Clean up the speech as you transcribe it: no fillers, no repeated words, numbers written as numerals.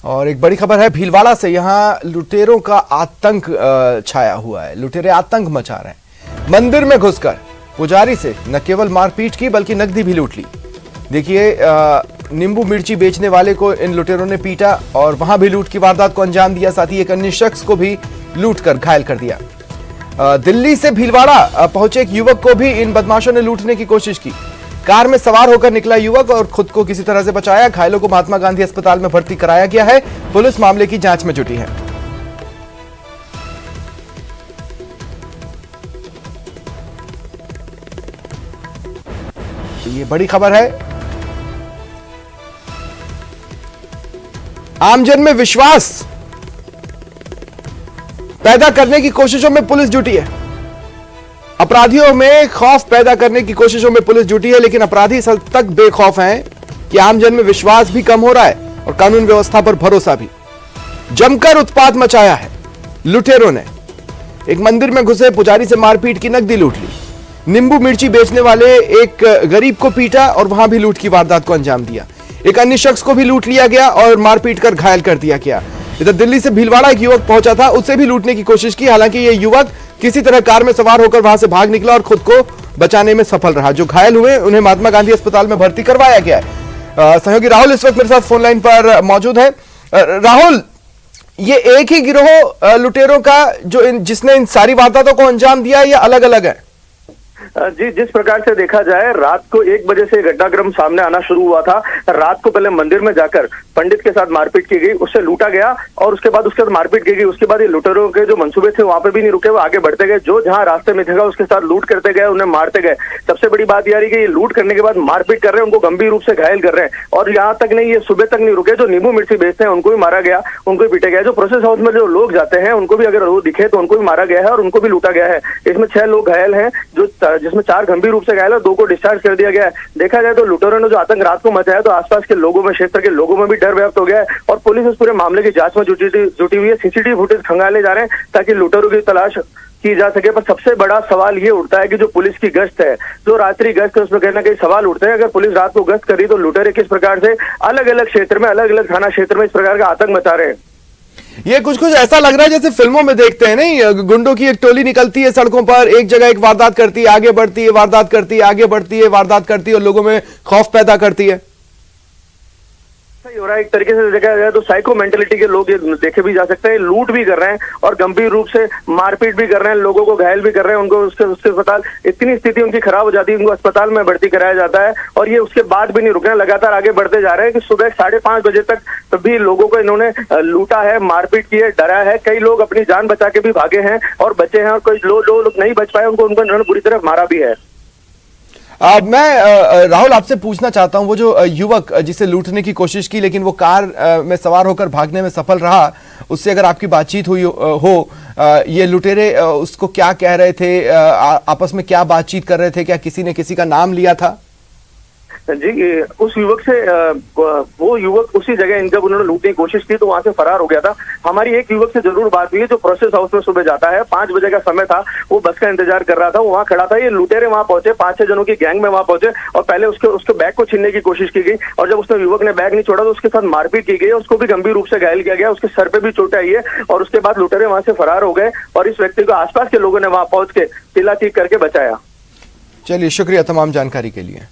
और एक बड़ी खबर है भीलवाड़ा से। यहां लुटेरों का आतंक छाया हुआ है। लुटेरे आतंक मचा रहे हैं। मंदिर में घुसकर पुजारी से न केवल मारपीट की बल्कि नकदी भी लूट ली। देखिए, नींबू मिर्ची बेचने वाले को इन लुटेरों ने पीटा और वहां भी लूट की वारदात को अंजाम दिया। साथ ही एक अन्य शख्स को भी लूट कर घायल कर दिया। दिल्ली से भीलवाड़ा पहुंचे एक युवक को भी इन बदमाशों ने लूटने की कोशिश की। कार में सवार होकर निकला युवक और खुद को किसी तरह से बचाया। घायलों को महात्मा गांधी अस्पताल में भर्ती कराया गया है। पुलिस मामले की जांच में जुटी है। ये बड़ी खबर है। आमजन में विश्वास पैदा करने की कोशिशों में पुलिस जुटी है। अपराधियों में खौफ पैदा करने की कोशिशों में पुलिस जुटी है, लेकिन अपराधी इस हद तक बेखौफ हैं कि आमजन में विश्वास भी कम हो रहा है और कानून व्यवस्था पर भरोसा भी। जमकर उत्पात मचाया है लुटेरों ने। एक मंदिर में घुसे पुजारी से मारपीट की नकदी लूट ली। नींबू मिर्ची बेचने वाले एक गरीब को पीटा और वहां भी लूट की वारदात को अंजाम दिया। एक अन्य शख्स को भी लूट लिया गया और मारपीट कर घायल कर दिया गया। इधर दिल्ली से भीलवाड़ा एक युवक पहुंचा था, उससे भी लूटने की कोशिश की। हालांकि यह युवक किसी तरह कार में सवार होकर वहां से भाग निकला और खुद को बचाने में सफल रहा। जो घायल हुए उन्हें महात्मा गांधी अस्पताल में भर्ती करवाया गया है। सहयोगी राहुल इस वक्त मेरे साथ फोन लाइन पर मौजूद है। राहुल, ये एक ही गिरोह लुटेरों का जिसने इन सारी वारदातों को अंजाम दिया है या अलग अलग है? जी, जिस प्रकार से देखा जाए, रात को 1 बजे से घटनाक्रम सामने आना शुरू हुआ था। रात को पहले मंदिर में जाकर पंडित के साथ मारपीट की गई, उससे लूटा गया और उसके बाद मारपीट की गई। उसके बाद ये लुटेरों के जो मंसूबे थे वहां पे भी नहीं रुके, वो आगे बढ़ते गए। जो जहां रास्ते में दिखा उसके साथ लूट करते गए, उन्हें मारते गए। सबसे बड़ी बात यह रही कि ये लूट करने के बाद मारपीट कर रहे हैं, उनको गंभीर रूप से घायल कर रहे हैं। और यहाँ तक नहीं, ये सुबह तक नहीं रुके। जो नींबू मिर्ची बेचते हैं उनको भी मारा गया, उनको भी पीटा गया। जो प्रोसेस हाउस में जो लोग जाते हैं उनको भी अगर वो दिखे तो उनको भी मारा गया है और उनको भी लूटा गया है। इसमें 6 लोग घायल हैं, जिसमें 4 गंभीर रूप से घायल है, 2 को डिस्चार्ज कर दिया गया है। देखा जाए तो लुटेरों ने जो आतंक रात को मचाया तो आसपास के लोगों में, क्षेत्र के लोगों में भी डर व्याप्त हो गया है और पुलिस इस पूरे मामले की जांच में जुटी हुई है। सीसीटीवी फुटेज खंगाले जा रहे हैं ताकि लुटेरों की तलाश की जा सके। पर सबसे बड़ा सवाल ये उठता है कि जो पुलिस की गश्त है, जो रात्रि गश्त है, उसमें कहीं ना कहीं सवाल उठते हैं। अगर पुलिस रात को गश्त करी तो लुटेरे किस प्रकार से अलग अलग क्षेत्र में, अलग अलग थाना क्षेत्र में इस प्रकार का आतंक मचा रहे हैं। ये कुछ ऐसा लग रहा है जैसे फिल्मों में देखते हैं, नहीं? गुंडों की एक टोली निकलती है सड़कों पर, एक जगह एक वारदात करती है, आगे बढ़ती है, वारदात करती है, आगे बढ़ती है, वारदात करती है और लोगों में खौफ पैदा करती है। सही हो रहा है। एक तरीके से देखा जाए तो साइको मेंटेलिटी के लोग ये देखे भी जा सकते हैं। लूट भी कर रहे हैं और गंभीर रूप से मारपीट भी कर रहे हैं, लोगों को घायल भी कर रहे हैं। उनको उसके अस्पताल, इतनी स्थिति उनकी खराब हो जाती है, उनको अस्पताल में भर्ती कराया जाता है और ये उसके बाद भी नहीं रुकना, लगातार आगे बढ़ते जा रहे हैं कि सुबह 5:30 बजे तक भी लोगों को इन्होंने लूटा है, मारपीट की है, डरा है। कई लोग अपनी जान बचा के भी भागे हैं और बचे हैं और कोई लोग नहीं बच पाए, उनको इन्होंने बुरी तरह मारा भी है। मैं राहुल आपसे पूछना चाहता हूं, वो जो युवक जिसे लूटने की कोशिश की लेकिन वो कार में सवार होकर भागने में सफल रहा, उससे अगर आपकी बातचीत हुई हो, ये लुटेरे उसको क्या कह रहे थे, आपस में क्या बातचीत कर रहे थे, क्या किसी ने किसी का नाम लिया था? जी, उस युवक से वो युवक उसी जगह जब उन्होंने लूटने की कोशिश की तो वहां से फरार हो गया था। हमारी एक युवक से जरूर बात हुई जो प्रोसेस हाउस में सुबह जाता है। 5 बजे का समय था, वो बस का इंतजार कर रहा था, वो वहां खड़ा था। ये लुटेरे वहां पहुंचे, 5-6 जनों की गैंग में वहां पहुंचे और पहले उसके बैग को छीनने की कोशिश की गई और जब उसने युवक ने बैग नहीं छोड़ा तो उसके साथ मारपीट की गई। उसको भी गंभीर रूप से घायल किया गया, उसके सर पे भी चोट आई है और उसके बाद लुटेरे वहां से फरार हो गए और इस व्यक्ति को आसपास के लोगों ने वहां पहुंच के तिला ठीक करके बचाया। चलिए, शुक्रिया तमाम जानकारी के लिए।